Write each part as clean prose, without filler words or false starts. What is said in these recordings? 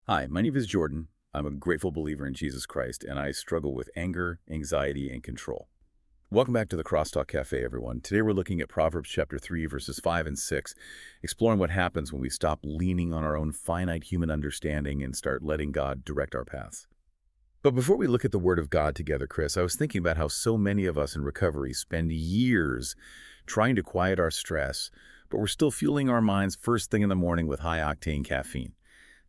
Hi, my name is Jordan. I'm a grateful believer in Jesus Christ, and I struggle with anger, anxiety, and control. Welcome back to the Crosstalk Cafe, everyone. Today we're looking at Proverbs chapter 3, verses 5 and 6, exploring what happens when we stop leaning on our own finite human understanding and start letting God direct our paths. But before we look at the Word of God together, Chris, I was thinking about how so many of us in recovery spend years trying to quiet our stress, but we're still fueling our minds first thing in the morning with high-octane caffeine.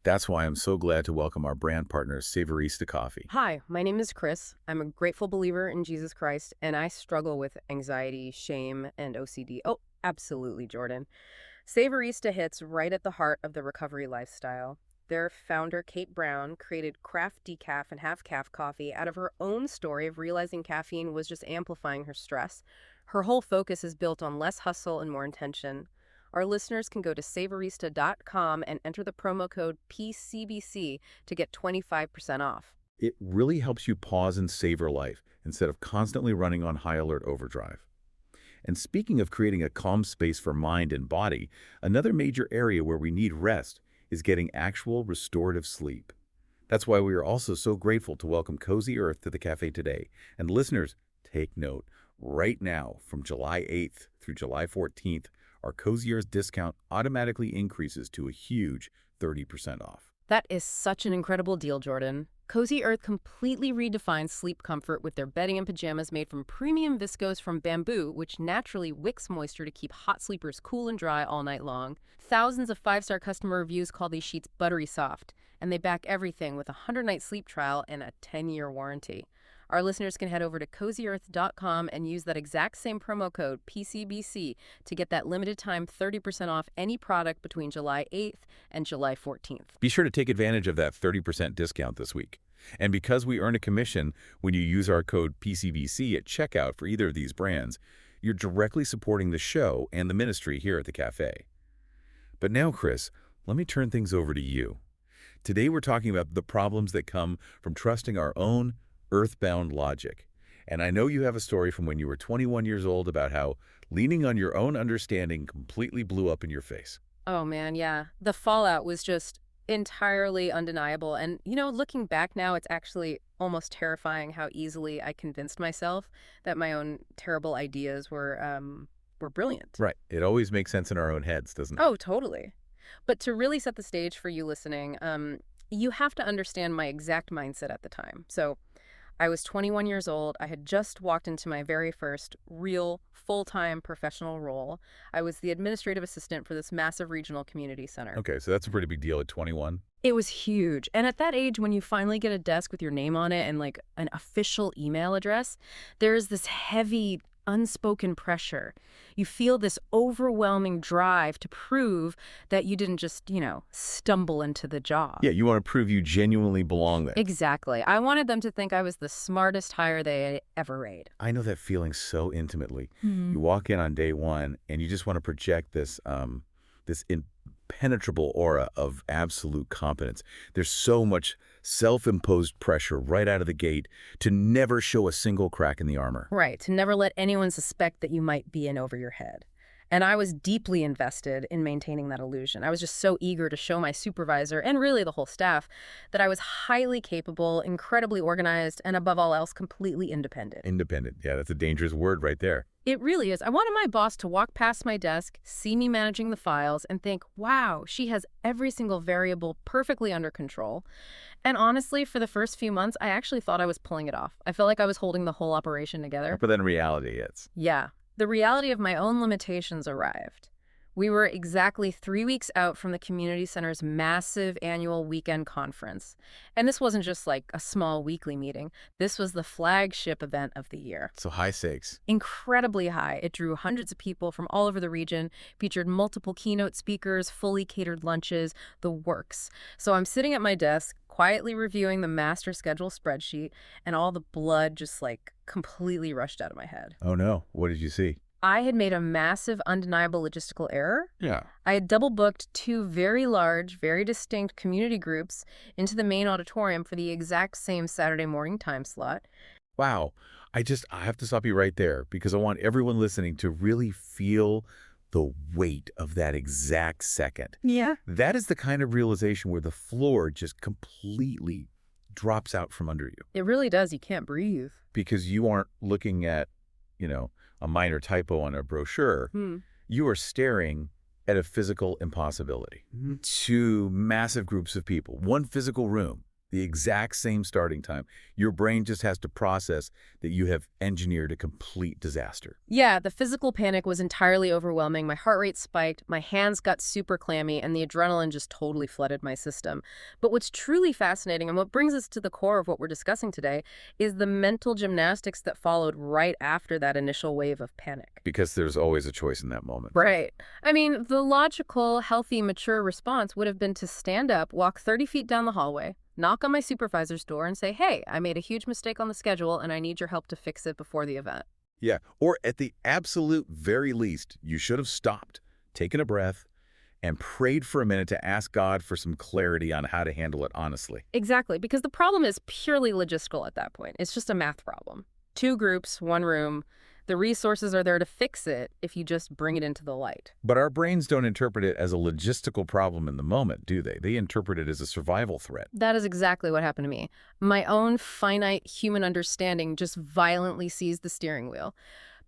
That's why I'm so glad to welcome our brand partner, Savorista Coffee. Hi, my name is Chris. I'm a grateful believer in Jesus Christ, and I struggle with anxiety, shame, and OCD. Oh, absolutely, Jordan. Savorista hits right at the heart of the recovery lifestyle. Their founder, Kate Brown, created craft decaf and half-calf coffee out of her own story of realizing caffeine was just amplifying her stress. Her whole focus is built on less hustle and more intention. Our listeners can go to savorista.com and enter the promo code PCBC to get 25% off. It really helps you pause and savor life instead of constantly running on high alert overdrive. And speaking of creating a calm space for mind and body, another major area where we need rest is getting actual restorative sleep. That's why we are also so grateful to welcome Cozy Earth to the cafe today. And listeners, take note, right now from July 8th through July 14th, our Cozy Earth discount automatically increases to a huge 30% off. That is such an incredible deal, Jordan. Cozy Earth completely redefines sleep comfort with their bedding and pajamas made from premium viscose from bamboo, which naturally wicks moisture to keep hot sleepers cool and dry all night long. Thousands of five-star customer reviews call these sheets buttery soft, and they back everything with a 100-night sleep trial and a 10-year warranty. Our listeners can head over to CozyEarth.com and use that exact same promo code, PCBC, to get that limited time 30% off any product between July 8th and July 14th. Be sure to take advantage of that 30% discount this week. And because we earn a commission when you use our code PCBC at checkout for either of these brands, you're directly supporting the show and the ministry here at the cafe. But now, Chris, let me turn things over to you. Today we're talking about the problems that come from trusting our own earthbound logic. And I know you have a story from when you were 21 years old about how leaning on your own understanding completely blew up in your face. Oh man, yeah. The fallout was just entirely undeniable. And, looking back now, it's actually almost terrifying how easily I convinced myself that my own terrible ideas were brilliant. Right. It always makes sense in our own heads, doesn't it? Oh, totally. But to really set the stage for you listening, you have to understand my exact mindset at the time. So I was 21 years old. I had just walked into my very first real full-time professional role. I was the administrative assistant for this massive regional community center. Okay, so that's a pretty big deal at 21. It was huge. And at that age, when you finally get a desk with your name on it and like an official email address, there's this heavy, unspoken pressure. You feel this overwhelming drive to prove that you didn't just, stumble into the job. Yeah, you want to prove you genuinely belong there. Exactly. I wanted them to think I was the smartest hire they had ever made. I know that feeling so intimately. You walk in on day one and you just want to project this impenetrable aura of absolute competence. There's so much self-imposed pressure right out of the gate to never show a single crack in the armor. Right, to never let anyone suspect that you might be in over your head. And I was deeply invested in maintaining that illusion. I was just so eager to show my supervisor, and really the whole staff, that I was highly capable, incredibly organized, and above all else, completely independent. Independent. Yeah, that's a dangerous word right there. It really is. I wanted my boss to walk past my desk, see me managing the files, and think, wow, she has every single variable perfectly under control. And honestly, for the first few months, I actually thought I was pulling it off. I felt like I was holding the whole operation together. But then reality hits. Yeah. The reality of my own limitations arrived. We were exactly 3 weeks out from the community center's massive annual weekend conference. And this wasn't just like a small weekly meeting. This was the flagship event of the year. So high stakes. Incredibly high. It drew hundreds of people from all over the region, featured multiple keynote speakers, fully catered lunches, the works. So I'm sitting at my desk, quietly reviewing the master schedule spreadsheet, and all the blood just completely rushed out of my head. Oh no, what did you see? I had made a massive, undeniable logistical error. Yeah. I had double booked two very large, very distinct community groups into the main auditorium for the exact same Saturday morning time slot. Wow. I have to stop you right there because I want everyone listening to really feel the weight of that exact second. Yeah. That is the kind of realization where the floor just completely drops out from under you It really does. You can't breathe. because you aren't looking at, a minor typo on a brochure. You are staring at a physical impossibility. Two massive groups of people, one physical room, the exact same starting time. Your brain just has to process that you have engineered a complete disaster. Yeah, the physical panic was entirely overwhelming. My heart rate spiked, my hands got super clammy, and the adrenaline just totally flooded my system. But what's truly fascinating, and what brings us to the core of what we're discussing today, is the mental gymnastics that followed right after that initial wave of panic. Because there's always a choice in that moment. Right. I mean, the logical, healthy, mature response would have been to stand up, walk 30 feet down the hallway, knock on my supervisor's door and say, hey, I made a huge mistake on the schedule and I need your help to fix it before the event. Yeah, or at the absolute very least, you should have stopped, taken a breath, and prayed for a minute to ask God for some clarity on how to handle it honestly. Exactly, because the problem is purely logistical at that point. It's just a math problem. 2 groups, 1 room. The resources are there to fix it if you just bring it into the light. But our brains don't interpret it as a logistical problem in the moment, do they? They interpret it as a survival threat. That is exactly what happened to me. My own finite human understanding just violently seized the steering wheel.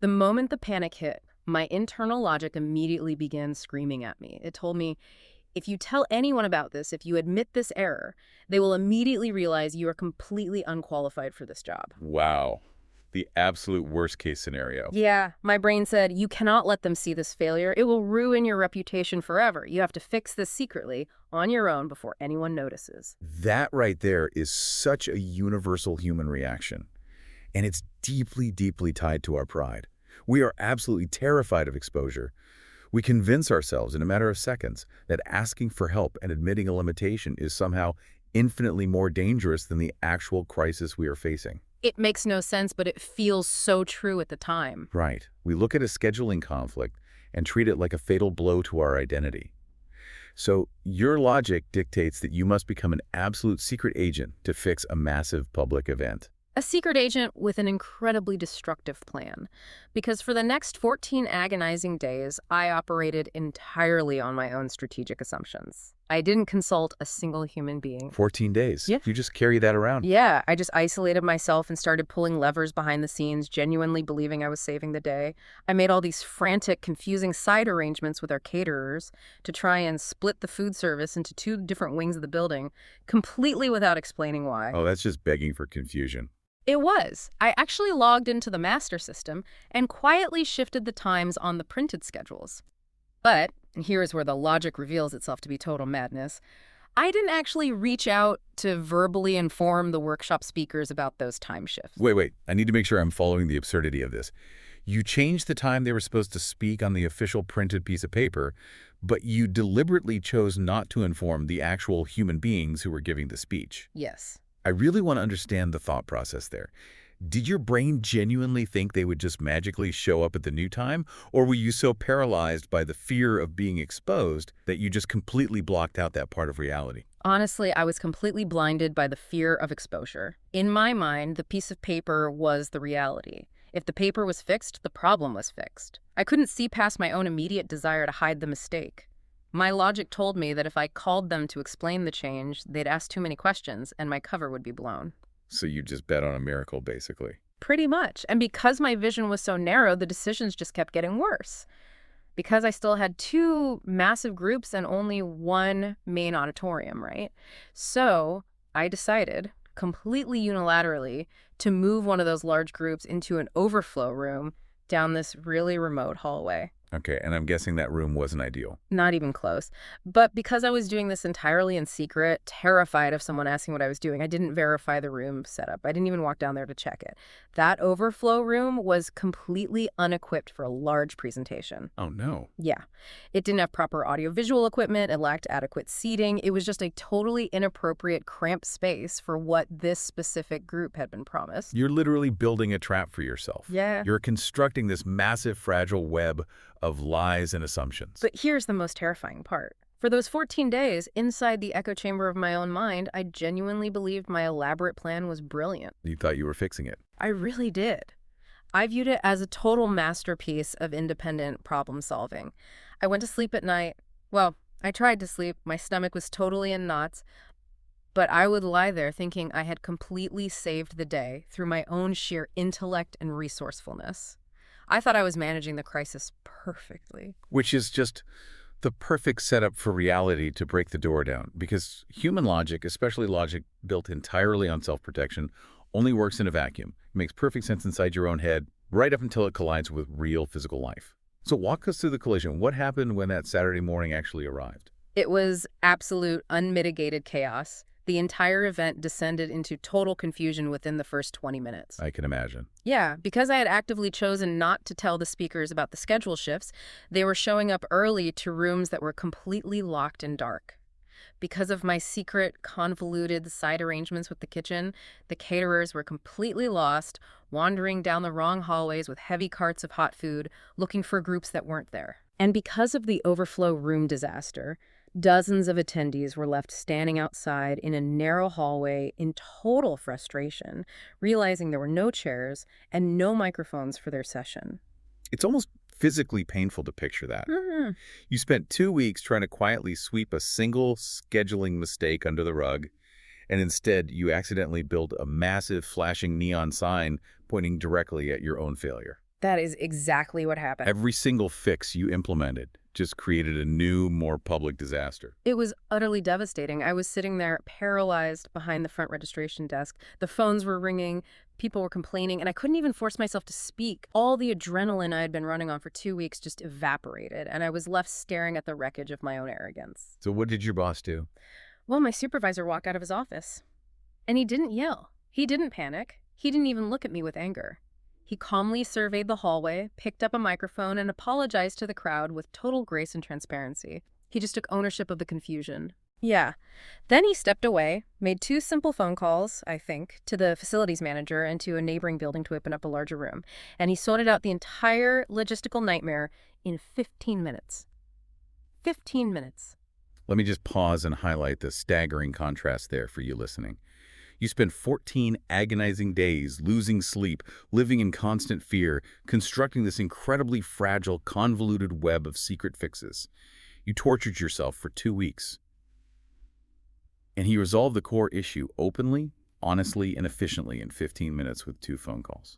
The moment the panic hit, my internal logic immediately began screaming at me. It told me, if you tell anyone about this, if you admit this error, they will immediately realize you are completely unqualified for this job. Wow. The absolute worst case scenario. Yeah, my brain said, you cannot let them see this failure. It will ruin your reputation forever. You have to fix this secretly on your own before anyone notices. That right there is such a universal human reaction. And it's deeply, deeply tied to our pride. We are absolutely terrified of exposure. We convince ourselves in a matter of seconds that asking for help and admitting a limitation is somehow infinitely more dangerous than the actual crisis we are facing. It makes no sense, but it feels so true at the time. Right. We look at a scheduling conflict and treat it like a fatal blow to our identity. So your logic dictates that you must become an absolute secret agent to fix a massive public event. A secret agent with an incredibly destructive plan. Because for the next 14 agonizing days, I operated entirely on my own strategic assumptions. I didn't consult a single human being. 14 days? Yeah. You just carry that around? Yeah, I just isolated myself and started pulling levers behind the scenes, genuinely believing I was saving the day. I made all these frantic, confusing side arrangements with our caterers to try and split the food service into 2 different wings of the building, completely without explaining why. Oh, that's just begging for confusion. It was. I actually logged into the master system and quietly shifted the times on the printed schedules. But, and here is where the logic reveals itself to be total madness, I didn't actually reach out to verbally inform the workshop speakers about those time shifts. Wait. I need to make sure I'm following the absurdity of this. You changed the time they were supposed to speak on the official printed piece of paper, but you deliberately chose not to inform the actual human beings who were giving the speech. Yes. I really want to understand the thought process there. Did your brain genuinely think they would just magically show up at the new time? Or were you so paralyzed by the fear of being exposed that you just completely blocked out that part of reality? Honestly, I was completely blinded by the fear of exposure. In my mind, the piece of paper was the reality. If the paper was fixed, the problem was fixed. I couldn't see past my own immediate desire to hide the mistake. My logic told me that if I called them to explain the change, they'd ask too many questions and my cover would be blown. So you just bet on a miracle, basically. Pretty much. And because my vision was so narrow, the decisions just kept getting worse. Because I still had 2 massive groups and only 1 main auditorium, right? So I decided, completely unilaterally, to move one of those large groups into an overflow room down this really remote hallway. Okay, and I'm guessing that room wasn't ideal. Not even close. But because I was doing this entirely in secret, terrified of someone asking what I was doing, I didn't verify the room setup. I didn't even walk down there to check it. That overflow room was completely unequipped for a large presentation. Oh, no. Yeah. It didn't have proper audiovisual equipment. It lacked adequate seating. It was just a totally inappropriate, cramped space for what this specific group had been promised. You're literally building a trap for yourself. Yeah. You're constructing this massive, fragile web of lies and assumptions. But here's the most terrifying part. For those 14 days, inside the echo chamber of my own mind, I genuinely believed my elaborate plan was brilliant. You thought you were fixing it. I really did. I viewed it as a total masterpiece of independent problem solving. I went to sleep at night. Well, I tried to sleep. My stomach was totally in knots, but I would lie there thinking I had completely saved the day through my own sheer intellect and resourcefulness. I thought I was managing the crisis perfectly. Which is just the perfect setup for reality to break the door down, because human logic, especially logic built entirely on self-protection, only works in a vacuum. It makes perfect sense inside your own head, right up until it collides with real physical life. So walk us through the collision. What happened when that Saturday morning actually arrived? It was absolute, unmitigated chaos. The entire event descended into total confusion within the first 20 minutes. I can imagine. Yeah, because I had actively chosen not to tell the speakers about the schedule shifts, they were showing up early to rooms that were completely locked and dark. Because of my secret, convoluted side arrangements with the kitchen, the caterers were completely lost, wandering down the wrong hallways with heavy carts of hot food, looking for groups that weren't there. And because of the overflow room disaster, dozens of attendees were left standing outside in a narrow hallway in total frustration, realizing there were no chairs and no microphones for their session. It's almost physically painful to picture that. You spent 2 weeks trying to quietly sweep a single scheduling mistake under the rug, and instead you accidentally built a massive flashing neon sign pointing directly at your own failure. That is exactly what happened. Every single fix you implemented just created a new, more public disaster. It was utterly devastating. I was sitting there paralyzed behind the front registration desk. The phones were ringing, people were complaining, and I couldn't even force myself to speak. All the adrenaline I had been running on for 2 weeks just evaporated, and I was left staring at the wreckage of my own arrogance. So what did your boss do? Well, my supervisor walked out of his office, and he didn't yell. He didn't panic. He didn't even look at me with anger. He calmly surveyed the hallway, picked up a microphone, and apologized to the crowd with total grace and transparency. He just took ownership of the confusion. Yeah. Then he stepped away, made 2 simple phone calls, I think, to the facilities manager and to a neighboring building to open up a larger room. And he sorted out the entire logistical nightmare in 15 minutes. 15 minutes. Let me just pause and highlight the staggering contrast there for you listening. You spend 14 agonizing days losing sleep, living in constant fear, constructing this incredibly fragile, convoluted web of secret fixes. You tortured yourself for 2 weeks. And he resolved the core issue openly, honestly, and efficiently in 15 minutes with 2 phone calls.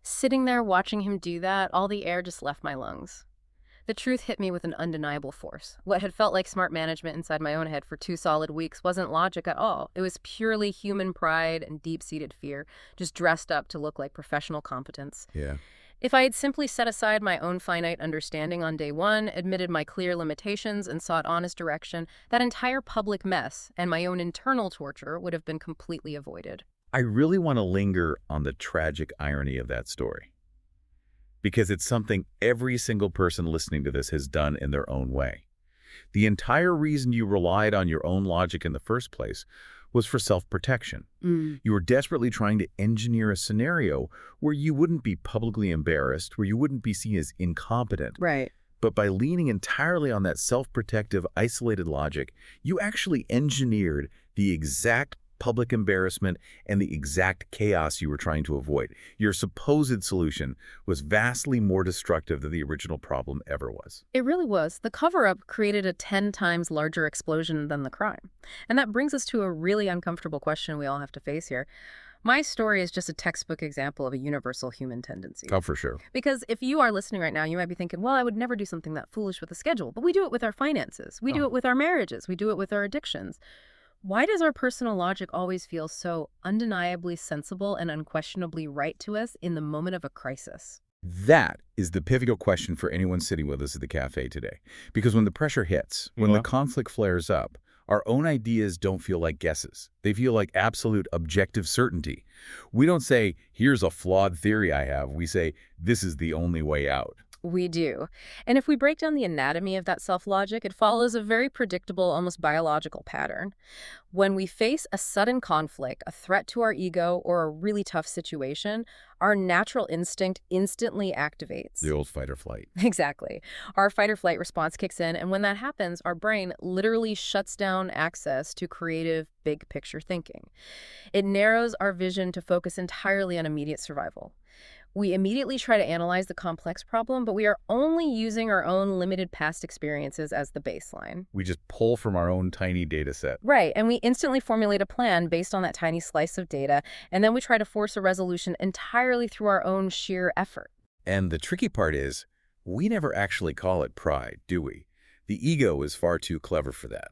Sitting there watching him do that, all the air just left my lungs. The truth hit me with an undeniable force. What had felt like smart management inside my own head for 2 solid weeks wasn't logic at all. It was purely human pride and deep-seated fear, just dressed up to look like professional competence. Yeah. If I had simply set aside my own finite understanding on day 1, admitted my clear limitations, and sought honest direction, that entire public mess and my own internal torture would have been completely avoided. I really want to linger on the tragic irony of that story, because it's something every single person listening to this has done in their own way. The entire reason you relied on your own logic in the first place was for self-protection. You were desperately trying to engineer a scenario where you wouldn't be publicly embarrassed, where you wouldn't be seen as incompetent. Right. But by leaning entirely on that self-protective, isolated logic, you actually engineered the exact public embarrassment and the exact chaos you were trying to avoid. Your supposed solution was vastly more destructive than the original problem ever was. It really was. The cover-up created a 10 times larger explosion than the crime. And that brings us to a really uncomfortable question we all have to face here. My story is just a textbook example of a universal human tendency. Oh, for sure. Because if you are listening right now, you might be thinking, well, I would never do something that foolish with a schedule. But we do it with our finances. We do it with our marriages. We do it with our addictions. Why does our personal logic always feel so undeniably sensible and unquestionably right to us in the moment of a crisis? That is the pivotal question for anyone sitting with us at the cafe today. Because when the pressure hits, when the conflict flares up, our own ideas don't feel like guesses. They feel like absolute objective certainty. We don't say, here's a flawed theory I have. We say, this is the only way out. We do. And if we break down the anatomy of that self-logic, it follows a very predictable, almost biological pattern. When we face a sudden conflict, a threat to our ego, or a really tough situation, our natural instinct instantly activates. The old fight or flight. Exactly. Our fight or flight response kicks in, and when that happens, our brain literally shuts down access to creative, big picture thinking. It narrows our vision to focus entirely on immediate survival. We immediately try to analyze the complex problem, but we are only using our own limited past experiences as the baseline. We just pull from our own tiny data set. Right, and we instantly formulate a plan based on that tiny slice of data, and then we try to force a resolution entirely through our own sheer effort. And the tricky part is, we never actually call it pride, do we? The ego is far too clever for that.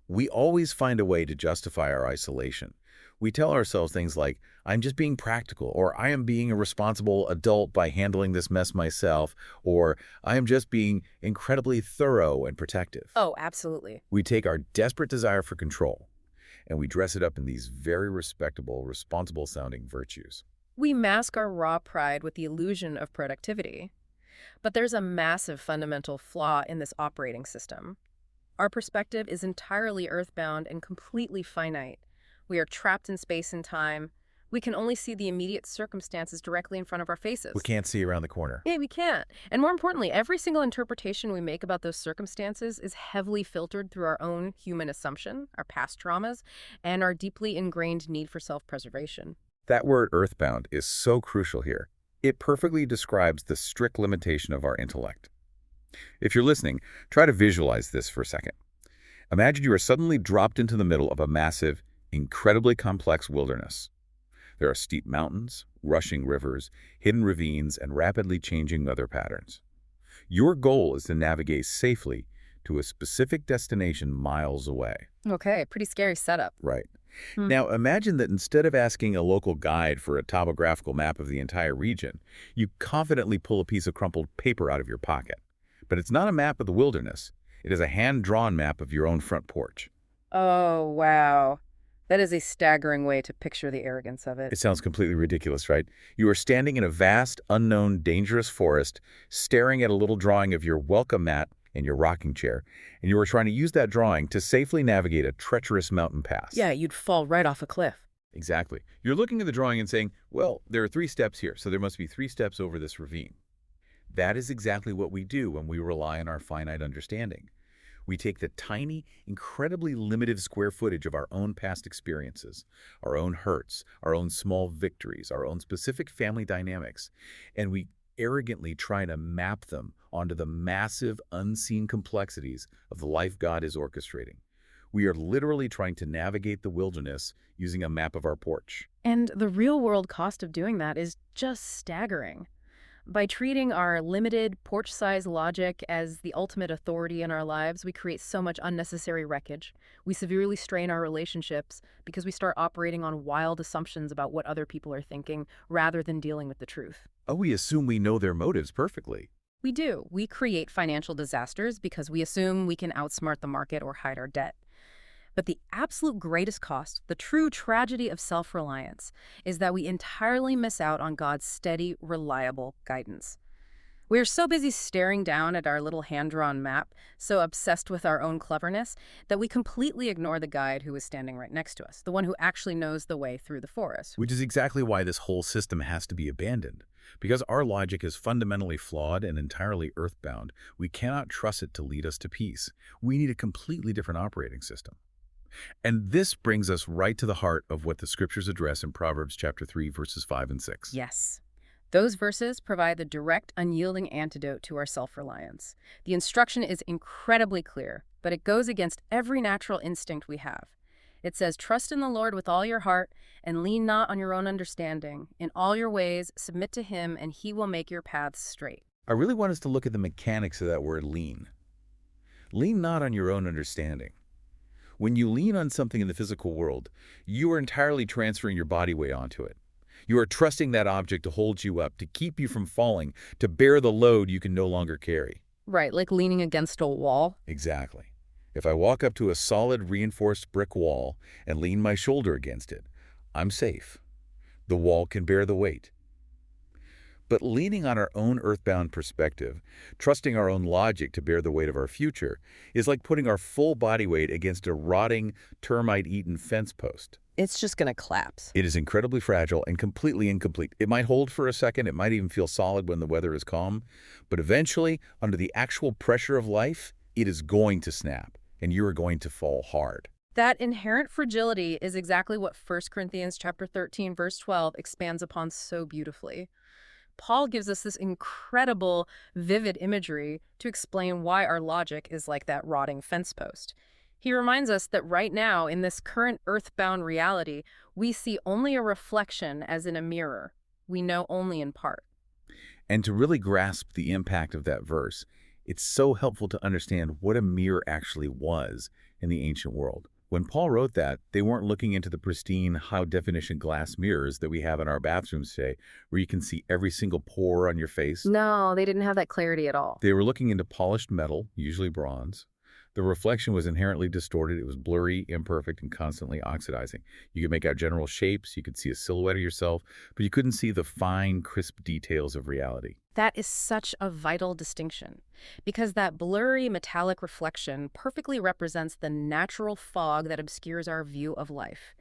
We always find a way to justify our isolation. We tell ourselves things like, I'm just being practical, or I am being a responsible adult by handling this mess myself, or I am just being incredibly thorough and protective. Oh, absolutely. We take our desperate desire for control, and we dress it up in these very respectable, responsible-sounding virtues. We mask our raw pride with the illusion of productivity. But there's a massive fundamental flaw in this operating system. Our perspective is entirely earthbound and completely finite. We are trapped in space and time. We can only see the immediate circumstances directly in front of our faces. We can't see around the corner. Yeah, we can't. And more importantly, every single interpretation we make about those circumstances is heavily filtered through our own human assumption, our past traumas, and our deeply ingrained need for self-preservation. That word earthbound is so crucial here. It perfectly describes the strict limitation of our intellect. If you're listening, try to visualize this for a second. Imagine you are suddenly dropped into the middle of a massive, incredibly complex wilderness. There are steep mountains, rushing rivers, hidden ravines, and rapidly changing weather patterns. Your goal is to navigate safely to a specific destination miles away. Okay, pretty scary setup. Right. Now, imagine that instead of asking a local guide for a topographical map of the entire region, you confidently pull a piece of crumpled paper out of your pocket. But it's not a map of the wilderness. It is a hand-drawn map of your own front porch. Oh, wow. That is a staggering way to picture the arrogance of it. It sounds completely ridiculous, right? You are standing in a vast, unknown, dangerous forest, staring at a little drawing of your welcome mat and your rocking chair, and you are trying to use that drawing to safely navigate a treacherous mountain pass. Yeah, you'd fall right off a cliff. Exactly. You're looking at the drawing and saying, well, there are 3 steps here, so there must be 3 steps over this ravine. That is exactly what we do when we rely on our finite understanding. We take the tiny, incredibly limited square footage of our own past experiences, our own hurts, our own small victories, our own specific family dynamics, and we arrogantly try to map them onto the massive, unseen complexities of the life God is orchestrating. We are literally trying to navigate the wilderness using a map of our porch. And the real-world cost of doing that is just staggering. By treating our limited, porch-sized logic as the ultimate authority in our lives, we create so much unnecessary wreckage. We severely strain our relationships because we start operating on wild assumptions about what other people are thinking rather than dealing with the truth. Oh, we assume we know their motives perfectly. We do. We create financial disasters because we assume we can outsmart the market or hide our debt. But the absolute greatest cost, the true tragedy of self-reliance, is that we entirely miss out on God's steady, reliable guidance. We are so busy staring down at our little hand-drawn map, so obsessed with our own cleverness, that we completely ignore the guide who is standing right next to us, the one who actually knows the way through the forest. Which is exactly why this whole system has to be abandoned. Because our logic is fundamentally flawed and entirely earthbound, we cannot trust it to lead us to peace. We need a completely different operating system. And this brings us right to the heart of what the scriptures address in Proverbs chapter 3, verses 5 and 6. Yes. Those verses provide the direct, unyielding antidote to our self-reliance. The instruction is incredibly clear, but it goes against every natural instinct we have. It says, "Trust in the Lord with all your heart, and lean not on your own understanding. In all your ways, submit to him, and he will make your paths straight." I really want us to look at the mechanics of that word lean. Lean not on your own understanding. When you lean on something in the physical world, you are entirely transferring your body weight onto it. You are trusting that object to hold you up, to keep you from falling, to bear the load you can no longer carry. Right, like leaning against a wall. Exactly. If I walk up to a solid, reinforced brick wall and lean my shoulder against it, I'm safe. The wall can bear the weight. But leaning on our own earthbound perspective, trusting our own logic to bear the weight of our future, is like putting our full body weight against a rotting, termite-eaten fence post. It's just going to collapse. It is incredibly fragile and completely incomplete. It might hold for a second, it might even feel solid when the weather is calm, but eventually, under the actual pressure of life, it is going to snap, and you are going to fall hard. That inherent fragility is exactly what 1 Corinthians chapter 13, verse 12 expands upon so beautifully. Paul gives us this incredible, vivid imagery to explain why our logic is like that rotting fence post. He reminds us that right now, in this current earthbound reality, we see only a reflection as in a mirror. We know only in part. And to really grasp the impact of that verse, it's so helpful to understand what a mirror actually was in the ancient world. When Paul wrote that, they weren't looking into the pristine, high-definition glass mirrors that we have in our bathrooms today, where you can see every single pore on your face. No, they didn't have that clarity at all. They were looking into polished metal, usually bronze. The reflection was inherently distorted. It was blurry, imperfect, and constantly oxidizing. You could make out general shapes, you could see a silhouette of yourself, but you couldn't see the fine, crisp details of reality. That is such a vital distinction, because that blurry metallic reflection perfectly represents the natural fog that obscures our view of life.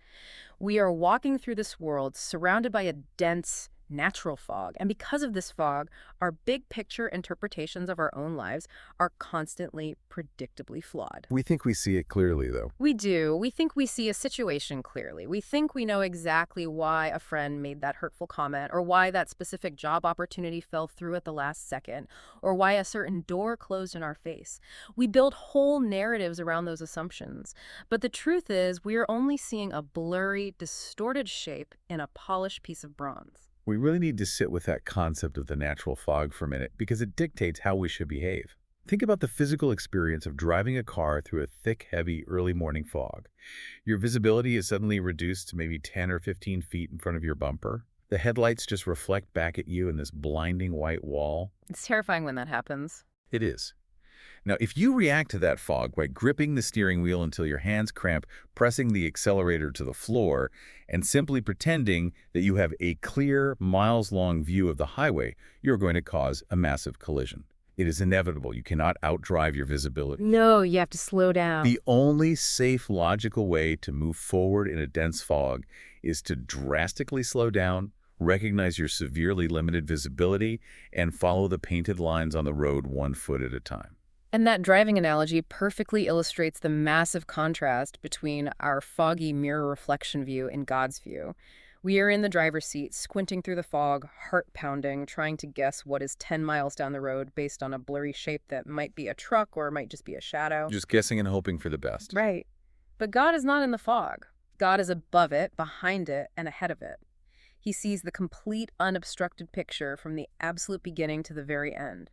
We are walking through this world surrounded by a dense, natural fog, and because of this fog, our big picture interpretations of our own lives are constantly, predictably flawed. We think we see it clearly, though. We do. We think we see a situation clearly. We think we know exactly why a friend made that hurtful comment, or why that specific job opportunity fell through at the last second, or why a certain door closed in our face. We build whole narratives around those assumptions. But the truth is, we are only seeing a blurry, distorted shape in a polished piece of bronze. We really need to sit with that concept of the natural fog for a minute because it dictates how we should behave. Think about the physical experience of driving a car through a thick, heavy, early morning fog. Your visibility is suddenly reduced to maybe 10 or 15 feet in front of your bumper. The headlights just reflect back at you in this blinding white wall. It's terrifying when that happens. It is. Now, if you react to that fog by gripping the steering wheel until your hands cramp, pressing the accelerator to the floor, and simply pretending that you have a clear, miles-long view of the highway, you're going to cause a massive collision. It is inevitable. You cannot outdrive your visibility. No, you have to slow down. The only safe, logical way to move forward in a dense fog is to drastically slow down, recognize your severely limited visibility, and follow the painted lines on the road 1 foot at a time. And that driving analogy perfectly illustrates the massive contrast between our foggy mirror reflection view and God's view. We are in the driver's seat, squinting through the fog, heart pounding, trying to guess what is 10 miles down the road based on a blurry shape that might be a truck or might just be a shadow. Just guessing and hoping for the best. Right. But God is not in the fog. God is above it, behind it, and ahead of it. He sees the complete, unobstructed picture from the absolute beginning to the very end.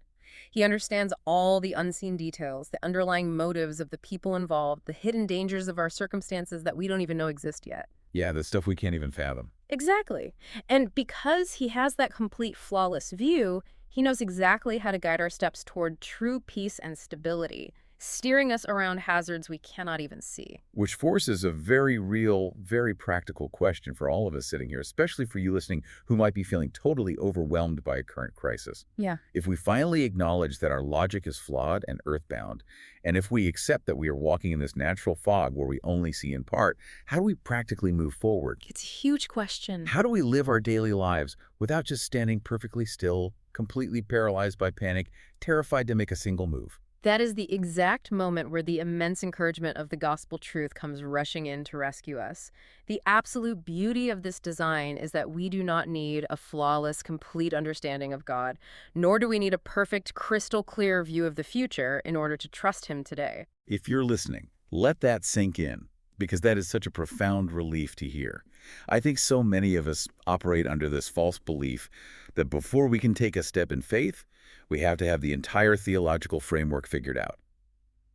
He understands all the unseen details, the underlying motives of the people involved, the hidden dangers of our circumstances that we don't even know exist yet. Yeah, the stuff we can't even fathom. Exactly. And because he has that complete, flawless view, he knows exactly how to guide our steps toward true peace and stability, steering us around hazards we cannot even see. Which forces a very real, very practical question for all of us sitting here, especially for you listening who might be feeling totally overwhelmed by a current crisis. Yeah. If we finally acknowledge that our logic is flawed and earthbound, and if we accept that we are walking in this natural fog where we only see in part, how do we practically move forward? It's a huge question. How do we live our daily lives without just standing perfectly still, completely paralyzed by panic, terrified to make a single move? That is the exact moment where the immense encouragement of the gospel truth comes rushing in to rescue us. The absolute beauty of this design is that we do not need a flawless, complete understanding of God, nor do we need a perfect, crystal clear view of the future in order to trust Him today. If you're listening, let that sink in, because that is such a profound relief to hear. I think so many of us operate under this false belief that before we can take a step in faith, we have to have the entire theological framework figured out.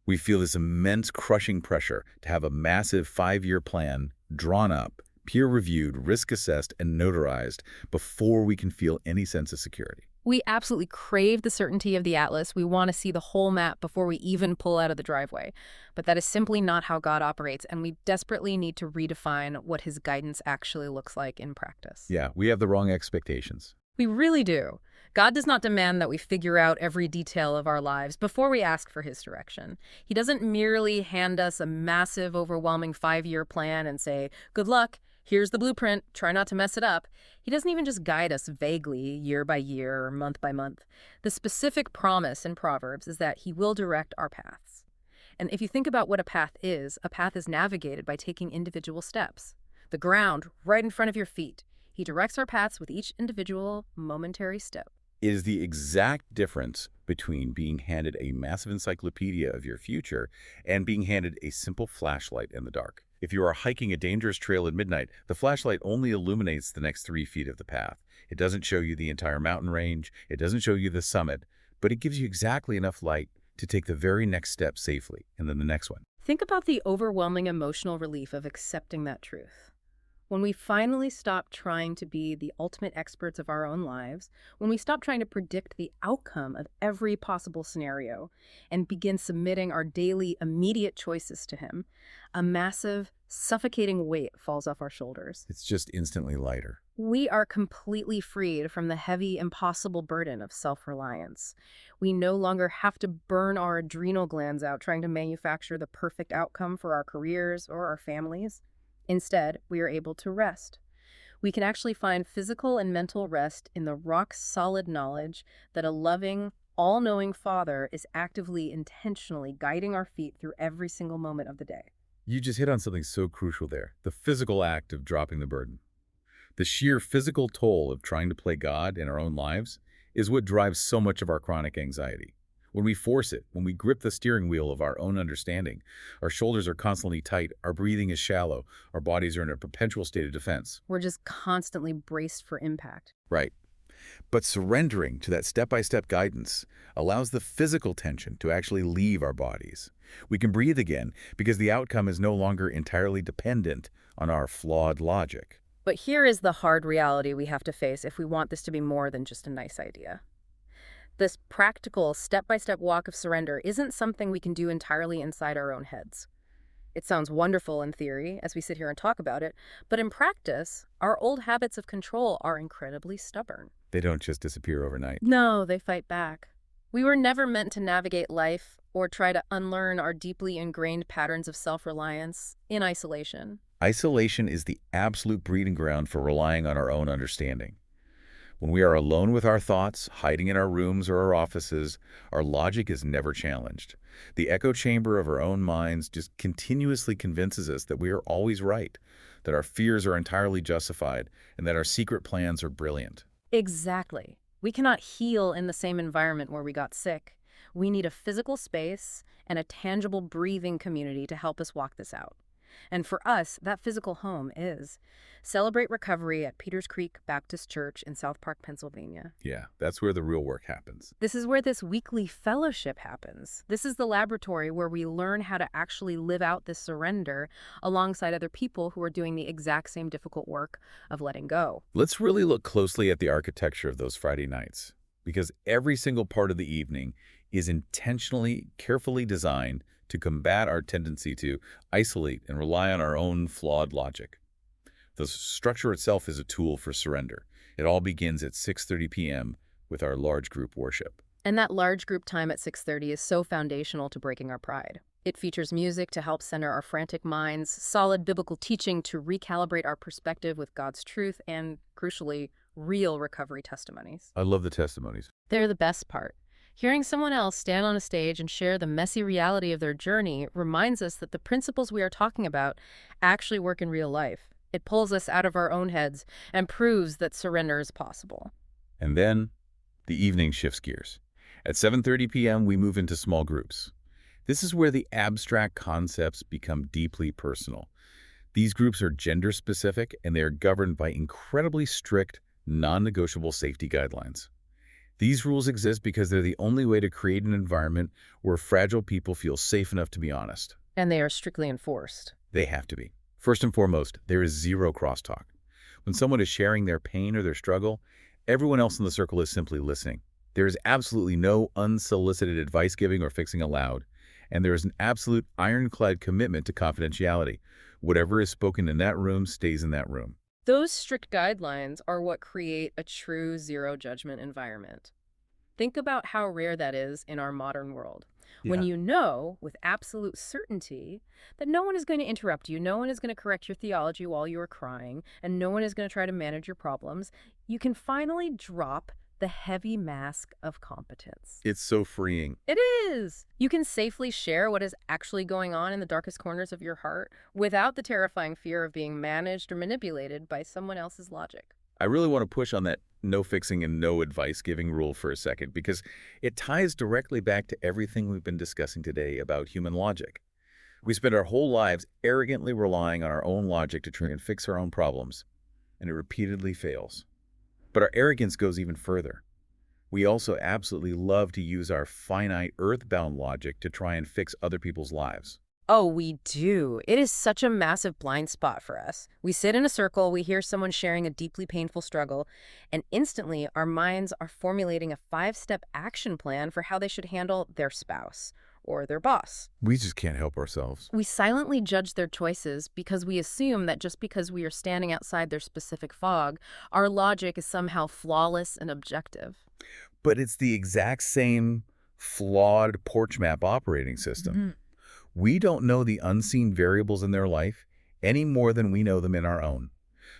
We feel this immense crushing pressure to have a massive 5-year plan drawn up, peer-reviewed, risk-assessed, and notarized before we can feel any sense of security. We absolutely crave the certainty of the atlas. We want to see the whole map before we even pull out of the driveway. But that is simply not how God operates, and we desperately need to redefine what His guidance actually looks like in practice. Yeah, we have the wrong expectations. We really do. God does not demand that we figure out every detail of our lives before we ask for His direction. He doesn't merely hand us a massive, overwhelming 5-year plan and say, "Good luck, here's the blueprint, try not to mess it up." He doesn't even just guide us vaguely, year by year or month by month. The specific promise in Proverbs is that He will direct our paths. And if you think about what a path is navigated by taking individual steps. The ground right in front of your feet. He directs our paths with each individual momentary step. It is the exact difference between being handed a massive encyclopedia of your future and being handed a simple flashlight in the dark. If you are hiking a dangerous trail at midnight, the flashlight only illuminates the next 3 feet of the path. It doesn't show you the entire mountain range, it doesn't show you the summit, but it gives you exactly enough light to take the very next step safely, and then the next one. Think about the overwhelming emotional relief of accepting that truth. When we finally stop trying to be the ultimate experts of our own lives, when we stop trying to predict the outcome of every possible scenario and begin submitting our daily immediate choices to Him, a massive, suffocating weight falls off our shoulders. It's just instantly lighter. We are completely freed from the heavy, impossible burden of self-reliance. We no longer have to burn our adrenal glands out trying to manufacture the perfect outcome for our careers or our families. Instead, we are able to rest. We can actually find physical and mental rest in the rock-solid knowledge that a loving, all-knowing Father is actively, intentionally guiding our feet through every single moment of the day. You just hit on something so crucial there, the physical act of dropping the burden. The sheer physical toll of trying to play God in our own lives is what drives so much of our chronic anxiety. When we force it, when we grip the steering wheel of our own understanding, our shoulders are constantly tight, our breathing is shallow, our bodies are in a perpetual state of defense. We're just constantly braced for impact. Right. But surrendering to that step-by-step guidance allows the physical tension to actually leave our bodies. We can breathe again because the outcome is no longer entirely dependent on our flawed logic. But here is the hard reality we have to face if we want this to be more than just a nice idea. This practical, step-by-step walk of surrender isn't something we can do entirely inside our own heads. It sounds wonderful in theory as we sit here and talk about it, but in practice, our old habits of control are incredibly stubborn. They don't just disappear overnight. No, they fight back. We were never meant to navigate life or try to unlearn our deeply ingrained patterns of self-reliance in isolation. Isolation is the absolute breeding ground for relying on our own understanding. When we are alone with our thoughts, hiding in our rooms or our offices, our logic is never challenged. The echo chamber of our own minds just continuously convinces us that we are always right, that our fears are entirely justified, and that our secret plans are brilliant. Exactly. We cannot heal in the same environment where we got sick. We need a physical space and a tangible breathing community to help us walk this out. And for us, that physical home is Celebrate Recovery at Peters Creek Baptist Church in South Park, Pennsylvania. Yeah, that's where the real work happens. This is where this weekly fellowship happens. This is the laboratory where we learn how to actually live out this surrender alongside other people who are doing the exact same difficult work of letting go. Let's really look closely at the architecture of those Friday nights, because every single part of the evening is intentionally, carefully designed to combat our tendency to isolate and rely on our own flawed logic. The structure itself is a tool for surrender. It all begins at 6:30 p.m. with our large group worship. And that large group time at 6:30 is so foundational to breaking our pride. It features music to help center our frantic minds, solid biblical teaching to recalibrate our perspective with God's truth, and, crucially, real recovery testimonies. I love the testimonies. They're the best part. Hearing someone else stand on a stage and share the messy reality of their journey reminds us that the principles we are talking about actually work in real life. It pulls us out of our own heads and proves that surrender is possible. And then the evening shifts gears. At 7:30 p.m., we move into small groups. This is where the abstract concepts become deeply personal. These groups are gender-specific, and they are governed by incredibly strict, non-negotiable safety guidelines. These rules exist because they're the only way to create an environment where fragile people feel safe enough to be honest. And they are strictly enforced. They have to be. First and foremost, there is zero crosstalk. When someone is sharing their pain or their struggle, everyone else in the circle is simply listening. There is absolutely no unsolicited advice giving or fixing aloud, and there is an absolute ironclad commitment to confidentiality. Whatever is spoken in that room stays in that room. Those strict guidelines are what create a true zero-judgment environment. Think about how rare that is in our modern world. When you know with absolute certainty that no one is going to interrupt you, no one is going to correct your theology while you are crying, and no one is going to try to manage your problems, you can finally drop the heavy mask of competence. It's so freeing. It is! You can safely share what is actually going on in the darkest corners of your heart without the terrifying fear of being managed or manipulated by someone else's logic. I really want to push on that no fixing and no advice giving rule for a second because it ties directly back to everything we've been discussing today about human logic. We spend our whole lives arrogantly relying on our own logic to try and fix our own problems, and it repeatedly fails. But our arrogance goes even further. We also absolutely love to use our finite, earthbound logic to try and fix other people's lives. Oh, we do. It is such a massive blind spot for us. We sit in a circle, we hear someone sharing a deeply painful struggle, and instantly our minds are formulating a 5-step action plan for how they should handle their spouse or their boss. We just can't help ourselves. We silently judge their choices because we assume that just because we are standing outside their specific fog, our logic is somehow flawless and objective. But it's the exact same flawed porch map operating system. We don't know the unseen variables in their life any more than we know them in our own.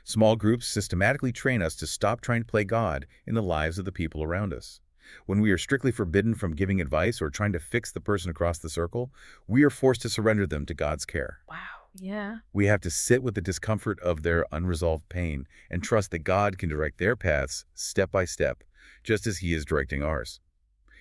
Small groups systematically train us to stop trying to play God in the lives of the people around us. When we are strictly forbidden from giving advice or trying to fix the person across the circle, we are forced to surrender them to God's care. Wow. Yeah. We have to sit with the discomfort of their unresolved pain and trust that God can direct their paths step by step, just as He is directing ours.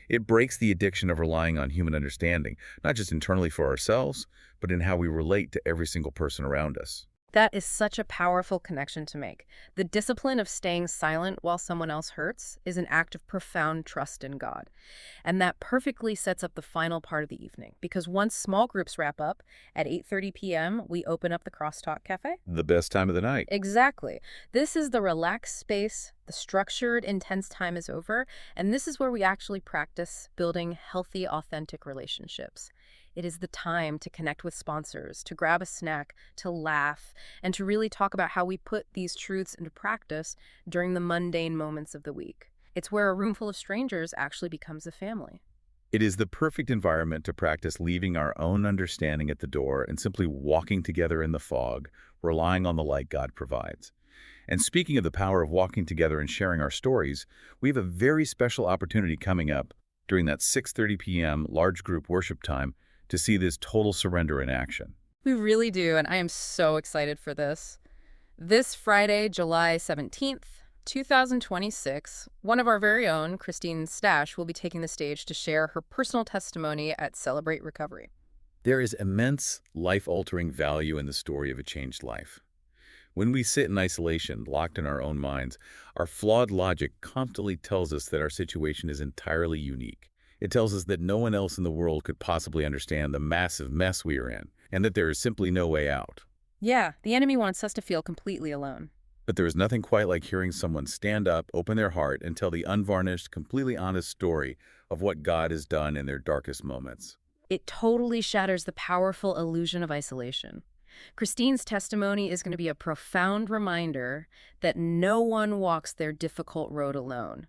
It breaks the addiction of relying on human understanding, not just internally for ourselves, but in how we relate to every single person around us. That is such a powerful connection to make. The discipline of staying silent while someone else hurts is an act of profound trust in God. And that perfectly sets up the final part of the evening, because once small groups wrap up, at 8:30 p.m., we open up the Crosstalk Cafe. The best time of the night. Exactly. This is the relaxed space, the structured, intense time is over, and this is where we actually practice building healthy, authentic relationships. It is the time to connect with sponsors, to grab a snack, to laugh, and to really talk about how we put these truths into practice during the mundane moments of the week. It's where a room full of strangers actually becomes a family. It is the perfect environment to practice leaving our own understanding at the door and simply walking together in the fog, relying on the light God provides. And speaking of the power of walking together and sharing our stories, we have a very special opportunity coming up during that 6:30 p.m. large group worship time to see this total surrender in action. We really do, and I am so excited for this. This Friday, July 17th, 2026, one of our very own, Christine Stash, will be taking the stage to share her personal testimony at Celebrate Recovery. There is immense, life-altering value in the story of a changed life. When we sit in isolation, locked in our own minds, our flawed logic constantly tells us that our situation is entirely unique. It tells us that no one else in the world could possibly understand the massive mess we are in, and that there is simply no way out. Yeah, the enemy wants us to feel completely alone. But there is nothing quite like hearing someone stand up, open their heart, and tell the unvarnished, completely honest story of what God has done in their darkest moments. It totally shatters the powerful illusion of isolation. Christine's testimony is going to be a profound reminder that no one walks their difficult road alone.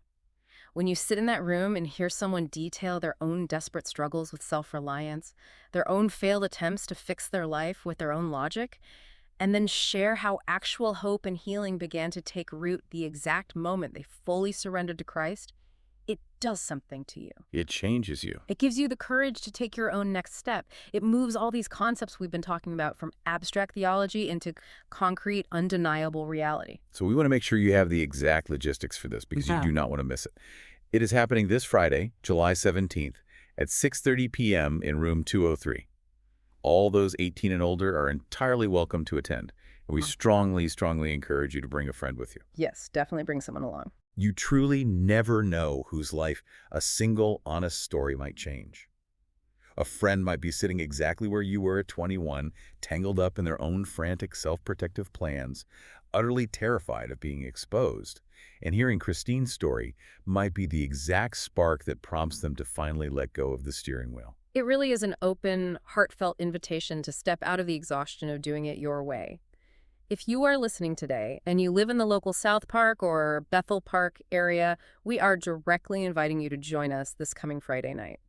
When you sit in that room and hear someone detail their own desperate struggles with self-reliance, their own failed attempts to fix their life with their own logic, and then share how actual hope and healing began to take root the exact moment they fully surrendered to Christ, it does something to you. It changes you. It gives you the courage to take your own next step. It moves all these concepts we've been talking about from abstract theology into concrete, undeniable reality. So we want to make sure you have the exact logistics for this because you do not want to miss it. It is happening this Friday, July 17th at 6:30 p.m. in room 203. All those 18 and older are entirely welcome to attend. And we strongly, strongly encourage you to bring a friend with you. Yes, definitely bring someone along. You truly never know whose life a single, honest story might change. A friend might be sitting exactly where you were at 21, tangled up in their own frantic self-protective plans, utterly terrified of being exposed. And hearing Christine's story might be the exact spark that prompts them to finally let go of the steering wheel. It really is an open, heartfelt invitation to step out of the exhaustion of doing it your way. If you are listening today and you live in the local South Park or Bethel Park area, we are directly inviting you to join us this coming Friday night.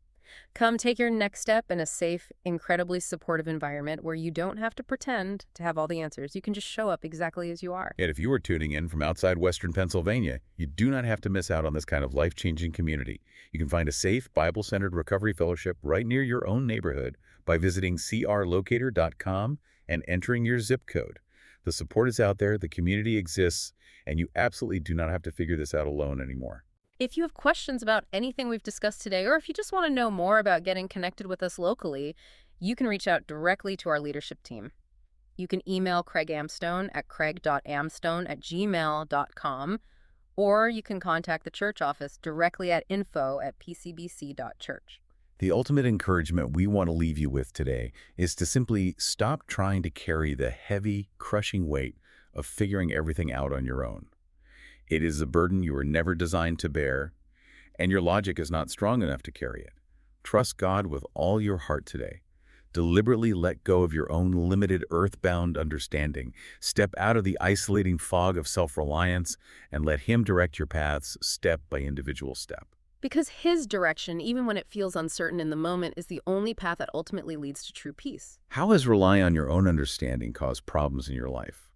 Come take your next step in a safe, incredibly supportive environment where you don't have to pretend to have all the answers. You can just show up exactly as you are. And if you are tuning in from outside Western Pennsylvania, you do not have to miss out on this kind of life-changing community. You can find a safe, Bible-centered recovery fellowship right near your own neighborhood by visiting crlocator.com and entering your zip code. The support is out there, the community exists, and you absolutely do not have to figure this out alone anymore. If you have questions about anything we've discussed today, or if you just want to know more about getting connected with us locally, you can reach out directly to our leadership team. You can email Craig Amstone at craig.amstone@gmail.com, or you can contact the church office directly at info@pcbc.church. The ultimate encouragement we want to leave you with today is to simply stop trying to carry the heavy, crushing weight of figuring everything out on your own. It is a burden you were never designed to bear, and your logic is not strong enough to carry it. Trust God with all your heart today. Deliberately let go of your own limited earthbound understanding. Step out of the isolating fog of self-reliance and let Him direct your paths step by individual step. Because His direction, even when it feels uncertain in the moment, is the only path that ultimately leads to true peace. How has relying on your own understanding caused problems in your life?